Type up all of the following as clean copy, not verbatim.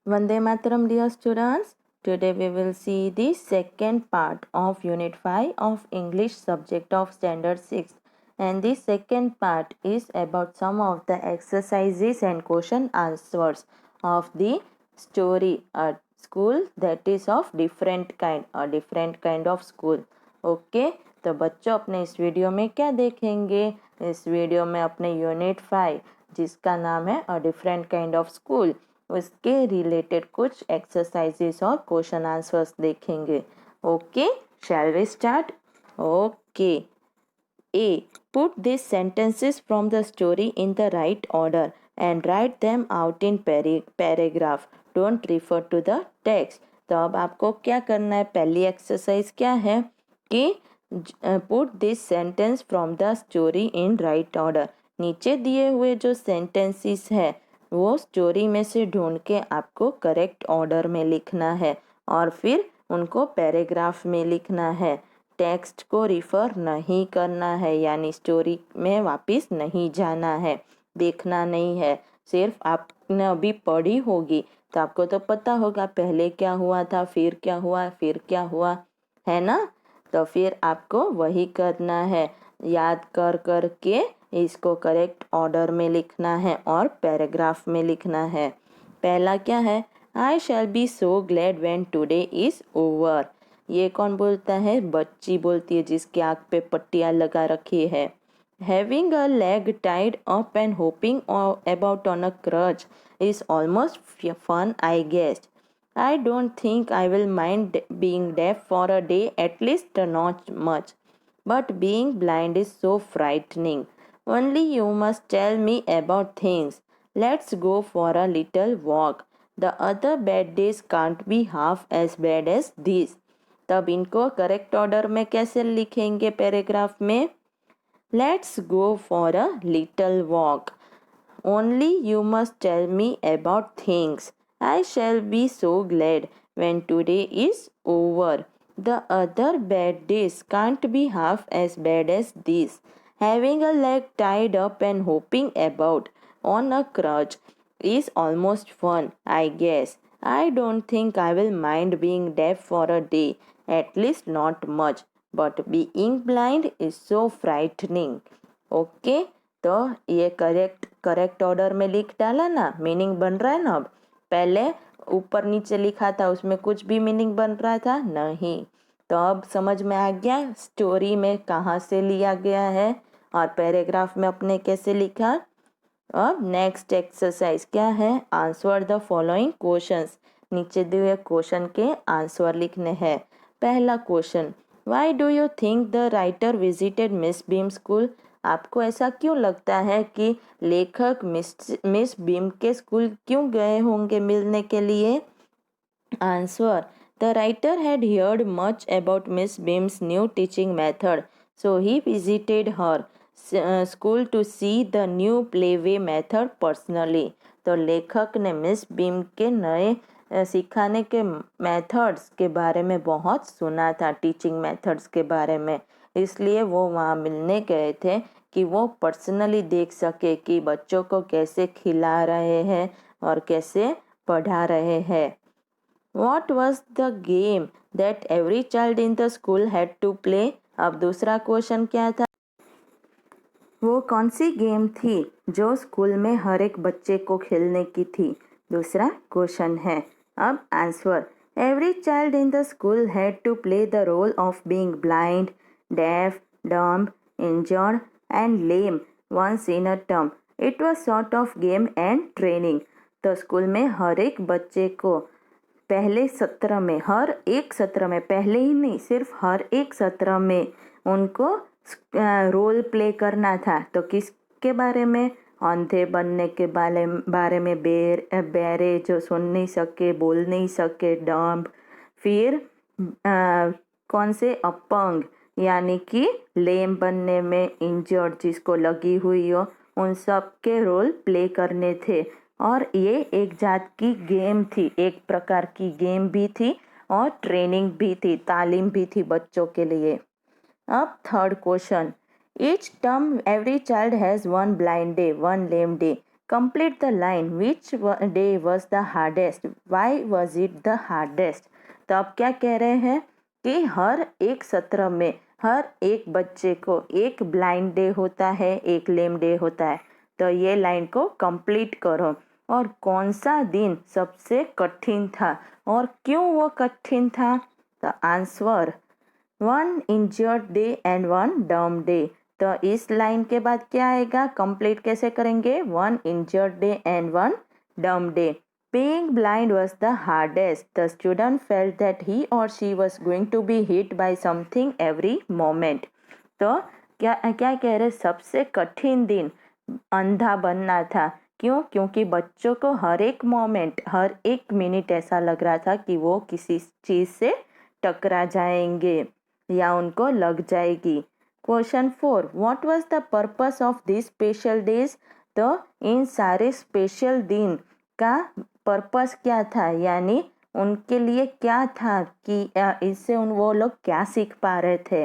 Vande Mataram, dear students. Today we will see the second part of Unit 5 of English subject of Standard 6. And the second part is about some of the exercises and question answers of the story at school that is of different kind, a different kind of school. Okay तो बच्चों अपने इस video में क्या देखेंगे? इस video में अपने यूनिट 5 जिसका नाम है a different kind of school उसके रिलेटेड कुछ एक्सरसाइजेस और क्वेश्चन आंसर्स देखेंगे. Okay, shall we start? Okay. A. Put these sentences from the story in the right order and write them out in paragraph. Don't refer to the text. तो अब आपको क्या करना है? पहली एक्सरसाइज क्या है कि put this sentence from the story in right order. नीचे दिए हुए जो सेंटेंसेस है वो स्टोरी में से ढूंढ के आपको करेक्ट ऑर्डर में लिखना है और फिर उनको पैराग्राफ में लिखना है. टेक्स्ट को रिफ़र नहीं करना है, यानी स्टोरी में वापस नहीं जाना है, देखना नहीं है. सिर्फ आपने अभी पढ़ी होगी तो आपको तो पता होगा पहले क्या हुआ था, फिर क्या हुआ, फिर क्या हुआ, है ना? तो फिर आपको वही करना है, याद कर कर के इसको करेक्ट ऑर्डर में लिखना है और पैराग्राफ में लिखना है. पहला क्या है? I shall be so glad when today is over. ये कौन बोलता है? बच्ची बोलती है जिसकी आँख पे पट्टियाँ लगा रखी है. Having a leg tied up and hopping about on a crutch is almost fun, I guess. I don't think I will mind being deaf for a day, at least not much. But being blind is so frightening. Only you must tell me about things. Let's go for a little walk. The other bad days can't be half as bad as these. तब इनको correct order में कैसे लिखेंगे paragraph में? Let's go for a little walk. Only you must tell me about things. I shall be so glad when today is over. The other bad days can't be half as bad as this. Having a leg tied up and hopping about on a crutch is almost fun, I guess. I don't think I will mind being deaf for a day, at least not much. But being blind is so frightening. Okay, तो ये correct order में लिख डाला ना, meaning बन रहा है ना. अब पहले ऊपर नीचे लिखा था उसमें कुछ भी मीनिंग बन रहा था नहीं. तो अब समझ में आ गया स्टोरी में कहाँ से लिया गया है और पैराग्राफ में अपने कैसे लिखा. अब नेक्स्ट एक्सरसाइज क्या है? Answer the following questions. नीचे दिए हुए क्वेश्चन के आंसर लिखने हैं. पहला question, why do you think the writer visited miss Beam school? आपको ऐसा क्यों लगता है कि लेखक मिस बीम के स्कूल क्यों गए होंगे मिलने के लिए? Answer, the writer had heard much about Miss Beam's new teaching method, so he visited her school to see the new playway method personally. तो लेखक ने मिस बीम के नए सिखाने के मेथड्स के बारे में बहुत सुना था, टीचिंग मेथड्स के बारे में, इसलिए वो वहाँ मिलने गए थे कि वो पर्सनली देख सके कि बच्चों को कैसे खिला रहे हैं और कैसे पढ़ा रहे हैं. What was the game that every child in the school had to play? अब दूसरा क्वेश्चन क्या था? वो कौन सी गेम थी जो स्कूल में हर एक बच्चे को खेलने की थी? दूसरा क्वेश्चन है. अब answer, every child in the school had to play the role of being blind, deaf, dumb, injured and lame once in a term. It was sort of game and training. तो school में हर एक बच्चे को पहले सत्र में, हर एक सत्र में, पहले ही नहीं सिर्फ हर एक सत्र में उनको रोल प्ले करना था. तो किसके बारे में? अंधे बनने के बारे में, बेरे जो सुन नहीं सके, बोल नहीं सके, डम्ब. फिर कौन से? अपंग, यानी कि लेम बनने में, इंजर्ड जिसको लगी हुई हो, उन सब के रोल प्ले करने थे. और ये एक जात की गेम थी, एक प्रकार की गेम भी थी और ट्रेनिंग भी थी, तालीम भी थी बच्चों के लिए. अब third question, each term every child has one blind day, one lame day. Complete the line, which day was the hardest, why was it the hardest. तो अब क्या कह रहे हैं कि हर एक सत्र में हर एक बच्चे को एक ब्लाइंड डे होता है, एक लेम डे होता है। तो ये लाइन को कंप्लीट करो। और कौन सा दिन सबसे कठिन था और क्यों वो कठिन था। तो answer, one injured day and one डम डे। तो इस लाइन के बाद क्या आएगा, कंप्लीट कैसे करेंगे, one injured day and one डम day. Being blind was the hardest. The student felt that he or she was going to be hit by something every moment. तो क्या क्या कह रहे, सबसे कठिन दिन अंधा बनना था। क्यों, क्योंकि बच्चों को हर एक मोमेंट हर एक मिनट ऐसा लग रहा था कि वो किसी चीज़ से टकरा जाएंगे या उनको लग जाएगी। Question 4, what was the purpose of this special days. तो इन सारे स्पेशल दिन का पर्पस क्या था, यानी उनके लिए क्या था कि इससे वो लोग क्या सीख पा रहे थे।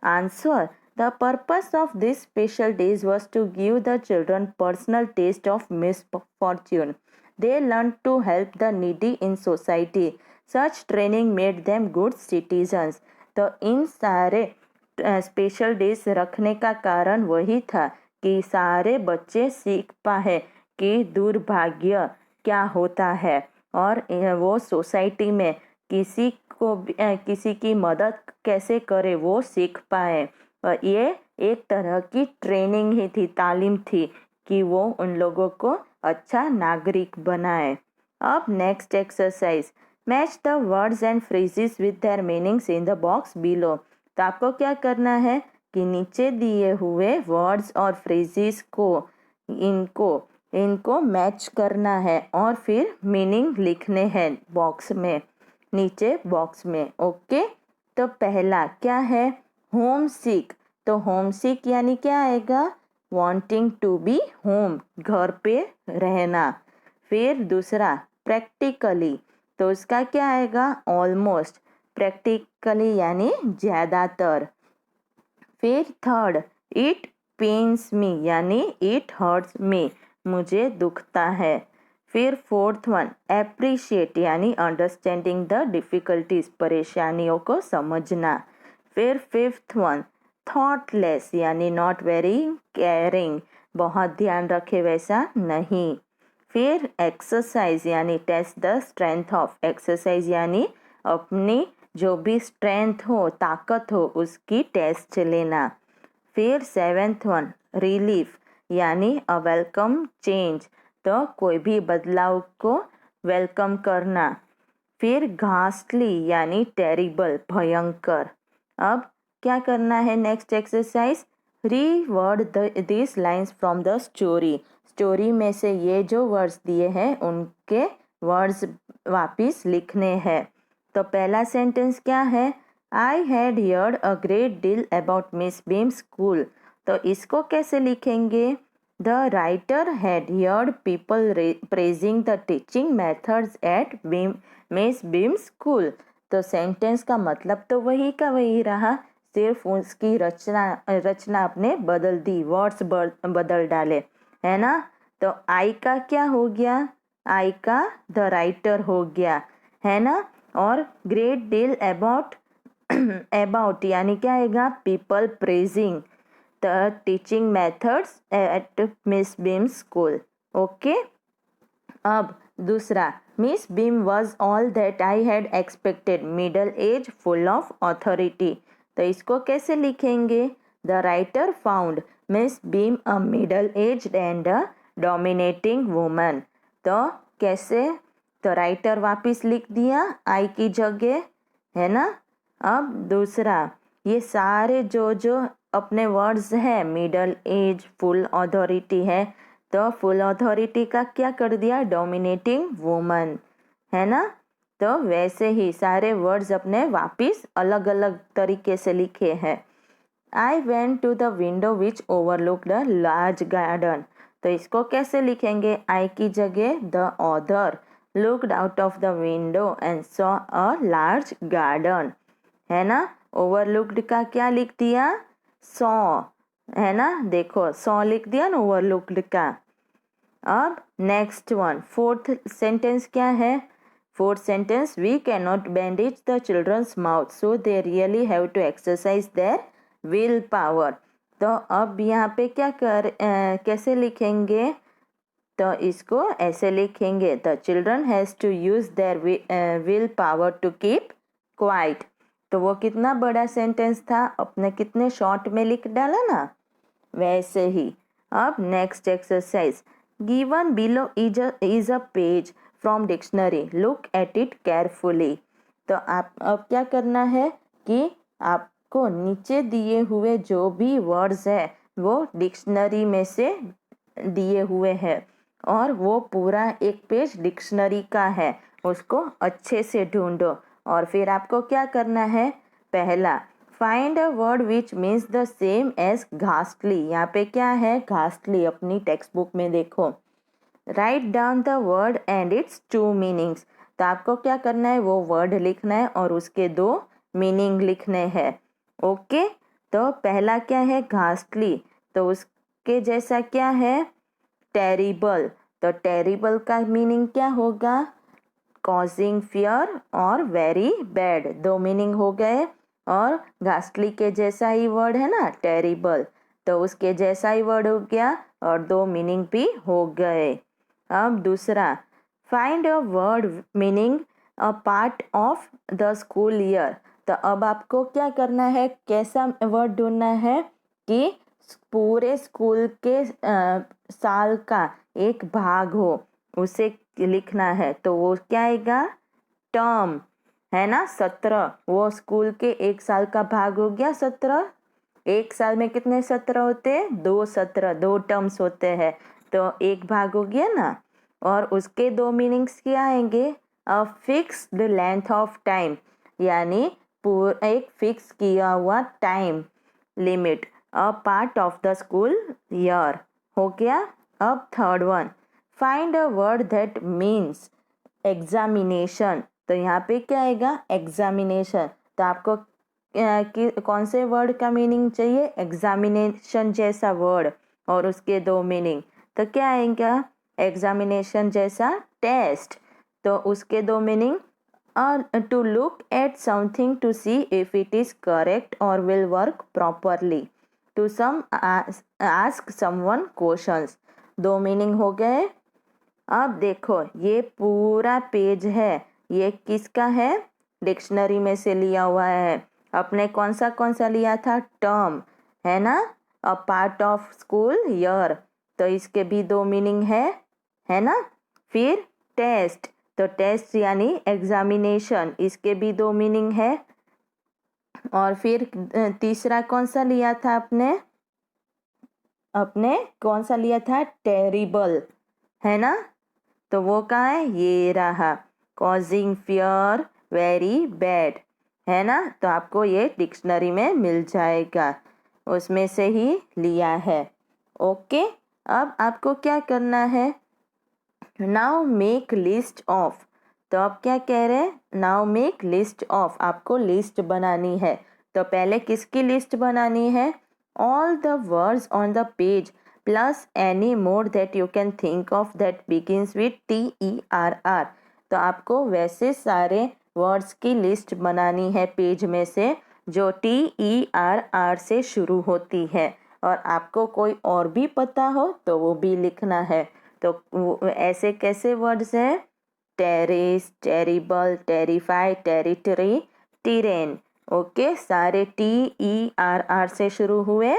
Answer, the purpose of this special days was to give the children personal test of misfortune. They learn to help the needy in society. Such training made them good citizens. तो इन सारे स्पेशल डेज रखने का कारण वही था कि सारे बच्चे सीख पाए कि दुर्भाग्य क्या होता है और वो सोसाइटी में किसी को किसी की मदद कैसे करे वो सीख पाए। और ये एक तरह की ट्रेनिंग ही थी, तालीम थी कि वो उन लोगों को अच्छा नागरिक बनाए। अब next exercise, match the words and phrases with their meanings in the box below. तो आपको क्या करना है कि नीचे दिए हुए वर्ड्स और फ्रेजेस को इनको मैच करना है और फिर मीनिंग लिखने हैं बॉक्स में, नीचे बॉक्स में। ओके, तो पहला क्या है, होम सिक। तो होम सिक यानी क्या आएगा, वांटिंग टू बी होम, घर पे रहना। फिर दूसरा प्रैक्टिकली, तो उसका क्या आएगा, ऑलमोस्ट, प्रैक्टिकली यानी ज़्यादातर। फिर थर्ड, इट पेन्स मी यानी इट हर्ट्स मी, मुझे दुखता है। फिर फोर्थ वन, एप्रिशिएट यानी अंडरस्टैंडिंग द डिफ़िकल्टीज, परेशानियों को समझना। फिर फिफ्थ वन, थॉटलेस यानी नॉट वेरी केयरिंग, बहुत ध्यान रखे वैसा नहीं। फिर एक्सरसाइज यानी test the strength of, exercise यानी अपनी जो भी स्ट्रेंथ हो, ताकत हो, उसकी टेस्ट लेना। फिर सेवेंथ वन, रिलीफ यानी अ वेलकम चेंज, तो कोई भी बदलाव को वेलकम करना। फिर घास्टली यानी टेरिबल, भयंकर। अब क्या करना है, next exercise, reward this lines from the story. Story में से ये जो वर्ड्स दिए हैं उनके वर्ड्स वापिस लिखने हैं। तो पहला सेंटेंस क्या है, I had heard a great deal about Miss Beam school. तो इसको कैसे लिखेंगे, the writer had heard people praising the teaching methods at Miss Beam school. तो सेंटेंस का मतलब तो वही का वही रहा, सिर्फ उसकी रचना आपने बदल दी, वर्ड्स बदल डाले, है ना। तो आई का क्या हो गया, आई का द राइटर हो गया, है ना। और ग्रेट डील अबाउट अबाउट यानी क्या आएगा, people praising the teaching methods at Miss Beam school. Okay, अब दूसरा, Miss Beam was all that I had expected, middle age full of authority. तो इसको कैसे लिखेंगे, the writer found Miss Beam a middle age and a dominating woman. तो कैसे, तो writer वापिस लिख दिया आई की जगह, है ना। अब दूसरा, ये सारे जो जो अपने वर्ड्स है, मिडल एज, फुल अथॉरिटी है, तो फुल अथॉरिटी का क्या कर दिया, डोमिनेटिंग वुमन, है ना। तो वैसे ही सारे वर्ड्स अपने वापिस अलग अलग तरीके से लिखे हैं। I went to the window which overlooked a large garden. तो इसको कैसे लिखेंगे, आई की जगह the author looked out of the window and saw a large garden, है ना। ओवरलुक्ड का क्या लिख दिया, सॉ, है ना। देखो सॉ लिख दिया ना ओवरलुक्ड का। अब नेक्स्ट वन, फोर्थ सेंटेंस क्या है? Fourth sentence, we can not bandage the children's mouth so they really have to exercise their will power. तो अब यहाँ पे कैसे लिखेंगे? तो इसको ऐसे लिखेंगे, the children has to use their will power to keep quiet. तो वो कितना बड़ा सेंटेंस था, अपने कितने शॉर्ट में लिख डाला ना, वैसे ही। अब next exercise, given below is a page from dictionary, look at it carefully. तो आप अब क्या करना है कि आपको नीचे दिए हुए जो भी वर्ड्स है वो डिक्शनरी में से दिए हुए हैं और वो पूरा एक पेज डिक्शनरी का है, उसको अच्छे से ढूंढो। और फिर आपको क्या करना है? पहला, find a word which means the same as ghastly. यहाँ पे क्या है? घास्टली। अपनी टेक्स्ट बुक में देखो। Write down the word and it's two meanings. तो आपको क्या करना है? वो वर्ड लिखना है और उसके दो मीनिंग लिखने हैं। ओके, तो पहला क्या है? घास्टली। तो उसके जैसा क्या है? टेरिबल। तो टेरिबल का मीनिंग क्या होगा? कॉजिंग फियर और वेरी बैड, दो मीनिंग हो गए। और घास्टली के जैसा ही वर्ड है ना टेरिबल, तो उसके जैसा ही वर्ड हो गया और दो मीनिंग भी हो गए। अब दूसरा, find a word meaning a part of the school year. तो अब आपको क्या करना है? कैसा वर्ड ढूंढना है कि पूरे स्कूल के साल का एक भाग हो, उसे लिखना है। तो वो क्या आएगा? टर्म, है ना, 17। वो स्कूल के एक साल का भाग हो गया 17। एक साल में कितने सत्र होते हैं? 2 सत्र, 2 टर्म्स होते हैं, तो एक भाग हो गया ना। और उसके दो मीनिंग्स क्या आएंगे? A fixed length of time, यानी एक फिक्स किया हुआ time limit. A part of the school year हो गया। अब third one, find a word that means examination. तो यहाँ पे क्या आएगा? एग्जामिनेशन। तो आपको कौन से वर्ड का मीनिंग चाहिए? एग्जामिनेशन जैसा वर्ड और उसके दो मीनिंग। तो क्या आएगा? एग्जामिनेशन जैसा टेस्ट, तो उसके दो meaning, to look at something to see if it is correct और will work properly, to some ask someone questions, दो मीनिंग हो गए। अब देखो ये पूरा पेज है, ये किसका है? डिक्शनरी में से लिया हुआ है। अपने कौन सा लिया था? टर्म, है ना, a part of school year, तो इसके भी दो मीनिंग है ना। फिर टेस्ट, तो टेस्ट यानी एग्जामिनेशन, इसके भी दो मीनिंग है। और फिर तीसरा कौन सा लिया था अपने कौन सा लिया था? टेरिबल, है ना। तो वो कहाँ है? ये रहा, कॉजिंग फियर वेरी बैड, है ना। तो आपको ये डिक्शनरी में मिल जाएगा, उसमें से ही लिया है। ओके, अब आपको क्या करना है? Now make list of. तो अब क्या कह रहे हैं? नाउ मेक लिस्ट ऑफ, आपको लिस्ट बनानी है। तो पहले किसकी लिस्ट बनानी है? All the words on the page plus any more that you can think of that begins with TERR। तो आपको वैसे सारे वर्ड्स की लिस्ट बनानी है पेज में से जो TERR से शुरू होती है, और आपको कोई और भी पता हो तो वो भी लिखना है। तो ऐसे कैसे वर्ड्स हैं? Terrace, terrible, terrify, territory, terrain. Okay, सारे TERR से शुरू हुए,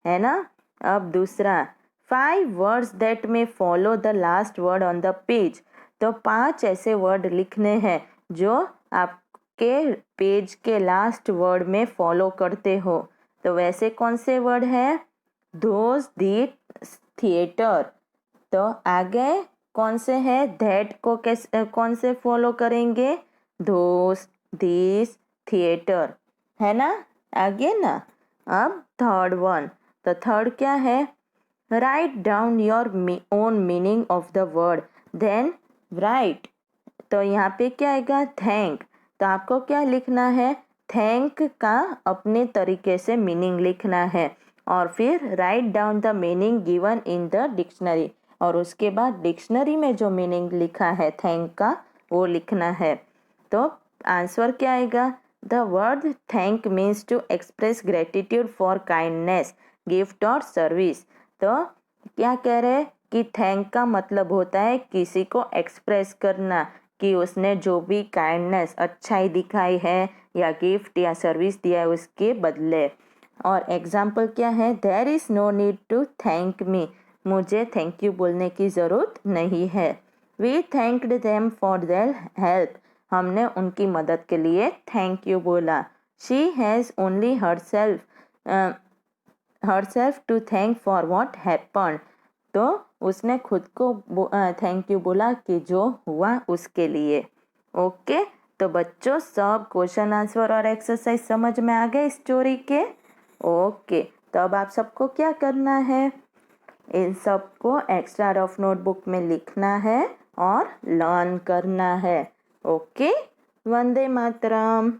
है ना। अब दूसरा, 5 वर्ड्स दैट में follow the last word on the page. तो 5 ऐसे वर्ड लिखने हैं जो आपके पेज के लास्ट वर्ड में फॉलो करते हो। तो वैसे कौन से वर्ड है? Those, the, theatre. तो आगे कौन से है? दैट को कैसे कौन से फॉलो करेंगे? दोस, दिस, थिएटर, है ना। आगे ना। अब थर्ड वन, तो थर्ड क्या है? Write down your own meaning of the word then write. तो यहाँ पे क्या आएगा? थैंक। तो आपको क्या लिखना है? थैंक का अपने तरीके से मीनिंग लिखना है और फिर write down the meaning given in the dictionary. और उसके बाद डिक्शनरी में जो मीनिंग लिखा है थैंक का वो लिखना है। तो आंसर क्या आएगा? The word thank means to express gratitude for kindness, gift और सर्विस। तो क्या कह रहे हैं कि थैंक का मतलब होता है किसी को एक्सप्रेस करना कि उसने जो भी काइंडनेस, अच्छाई दिखाई है या गिफ्ट या सर्विस दिया है उसके बदले। और एग्जाम्पल क्या है? There is no need to thank me, मुझे थैंक यू बोलने की ज़रूरत नहीं है। We thanked them for their help, हमने उनकी मदद के लिए थैंक यू बोला। She has only herself to thank for what happened, तो उसने खुद को थैंक यू बोला कि जो हुआ उसके लिए। ओके, तो बच्चों सब क्वेश्चन आंसर और एक्सरसाइज समझ में आ गए स्टोरी के? ओके, तो अब आप सबको क्या करना है? इन सबको एक्स्ट्रा रफ नोटबुक में लिखना है और लर्न करना है। ओके, वंदे मातरम।